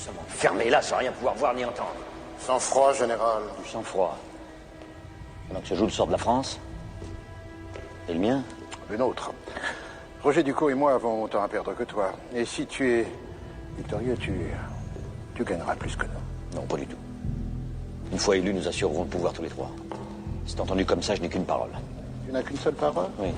sommes enfermés là sans rien pouvoir voir ni entendre. Sang-froid, général. Du sang-froid. Donc se joue le sort de la France? Et le mien? Le nôtre. Roger Ducos et moi avons autant à perdre que toi. Et si tu es victorieux, tu gagneras plus que nous. Non, pas du tout. Une fois élus, nous assurerons le pouvoir tous les trois. C'est entendu comme ça, je n'ai qu'une parole. Tu n'as qu'une seule parole? Oui.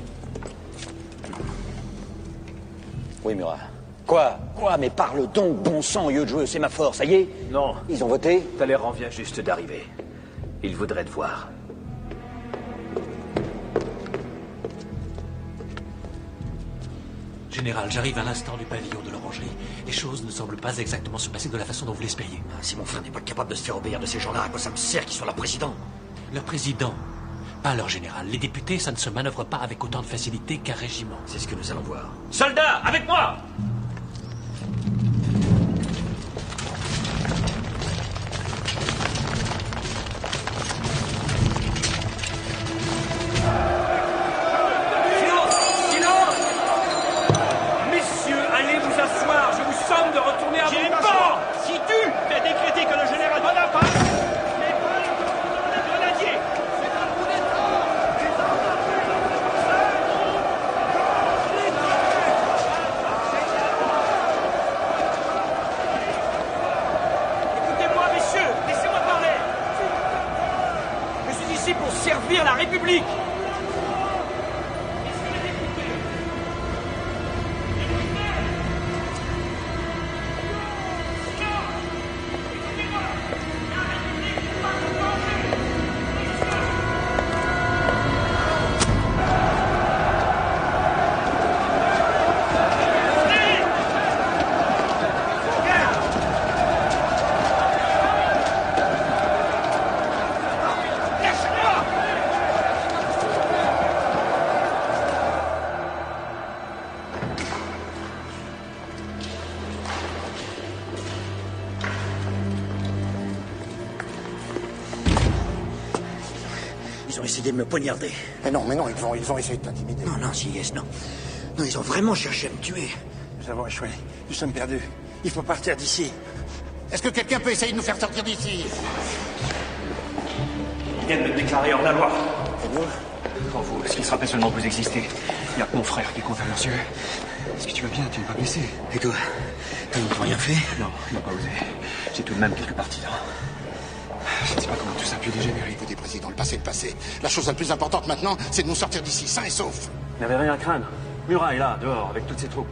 Oui, Murat. Quoi? Mais parle donc, bon sang, au lieu de jouer au sémaphore, ça y est? Non. Ils ont voté? Talleyrand vient juste d'arriver. Il voudrait te voir. Général, j'arrive à l'instant du pavillon de l'Orangerie. Les choses ne semblent pas exactement se passer de la façon dont vous l'espériez. Si mon frère n'est pas capable de se faire obéir de ces gens-là, à quoi ça me sert qu'ils soient leur président? Leur président, pas leur général. Les députés, ça ne se manœuvre pas avec autant de facilité qu'un régiment. C'est ce que nous allons voir. Soldats, avec moi! Ils ont essayé de me poignarder. Mais non, ils vont essayer de t'intimider. Non, non, Non, ils ont vraiment cherché à me tuer. Nous avons échoué. Nous sommes perdus. Il faut partir d'ici. Est-ce que quelqu'un peut essayer de nous faire sortir d'ici? Ils viennent de me déclarer hors la loi. Et vous? Pour vous, est-ce qu'il se rappelle seulement que vous existez? Il n'y a que mon frère qui compte à leurs yeux. Est-ce que tu vas bien? Tu n'es pas blessé? Et toi? Ils n'ont rien fait? Non, il n'a pas osé. J'ai tout de même quelques partisans. Je ne sais pas comment tout ça a pu dégénérer. Écoutez, président, le passé est le passé. La chose la plus importante maintenant, c'est de nous sortir d'ici, sains et saufs. Il n'y avait rien à craindre. Murat est là, dehors, avec toutes ses troupes.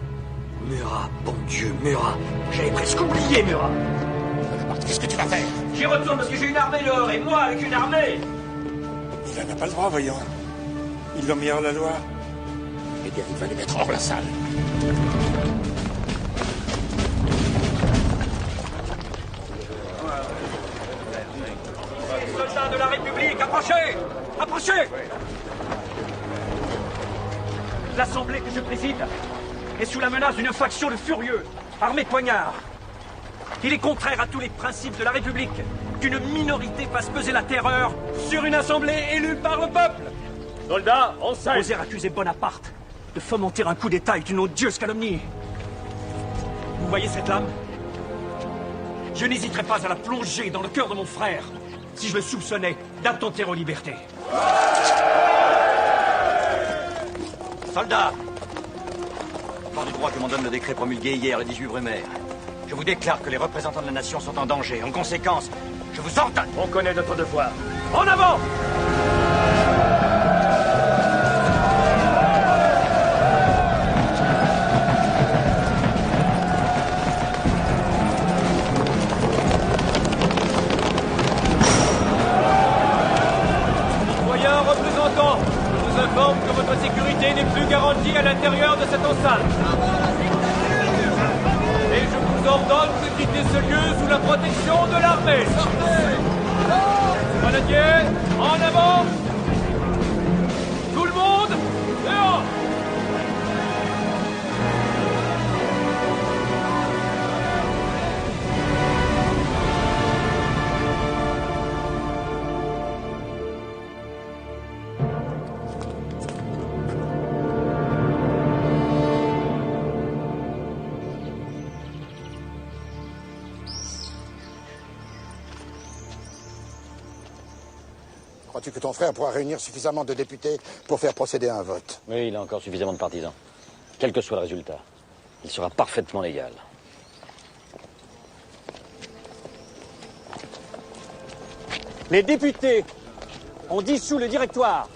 Murat, bon Dieu, Murat. J'avais presque oublié Murat. Qu'est-ce que tu vas faire? J'y retourne parce que j'ai une armée dehors, et moi avec une armée. Il n'a pas le droit, voyons. Ils l'ont mis hors la loi. Eh bien, il va les mettre hors la salle. Soldats de la République, approchez! Approchez! L'Assemblée que je préside est sous la menace d'une faction de furieux, armés de poignards. Il est contraire à tous les principes de la République qu'une minorité fasse peser la terreur sur une Assemblée élue par le peuple. Soldats, en scène! Oser accuser Bonaparte de fomenter un coup d'État est une odieuse calomnie. Vous voyez cette lame? Je n'hésiterai pas à la plonger dans le cœur de mon frère si je le soupçonnais d'attenter aux libertés. Soldats, fort du droit que m'en donne le décret promulgué hier, le 18 Brumaire, je vous déclare que les représentants de la nation sont en danger. En conséquence, je vous ordonne. On connaît notre devoir. En avant! Citoyens représentants, je vous informe que votre sécurité n'est plus garantie à l'intérieur de cette enceinte. Et je vous ordonne de quitter ce lieu sous la protection de l'armée. Grenadiers, en avant! Tout le monde, dehors! Crois-tu que ton frère pourra réunir suffisamment de députés pour faire procéder à un vote? Oui, il a encore suffisamment de partisans. Quel que soit le résultat, il sera parfaitement légal. Les députés ont dissous le directoire.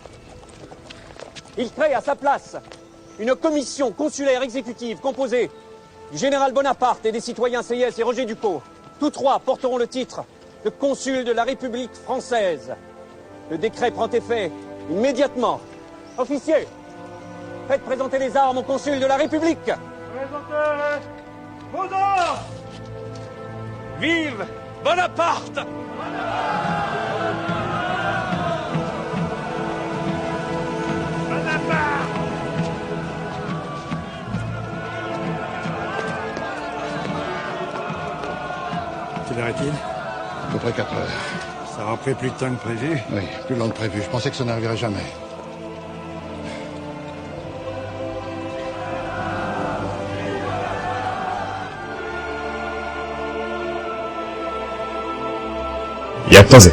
Ils créent à sa place une commission consulaire exécutive composée du général Bonaparte et des citoyens Sieyès et Roger Ducos. Tous trois porteront le titre de consul de la République française. Le décret prend effet immédiatement. Officiers, faites présenter les armes au consul de la République. Présentez vos armes. Vive Bonaparte! Quelle heure est-il? À peu près 4 heures. Ça a pris plus de temps que prévu. Oui, plus long que prévu. Je pensais que ça n'arriverait jamais. Yakuza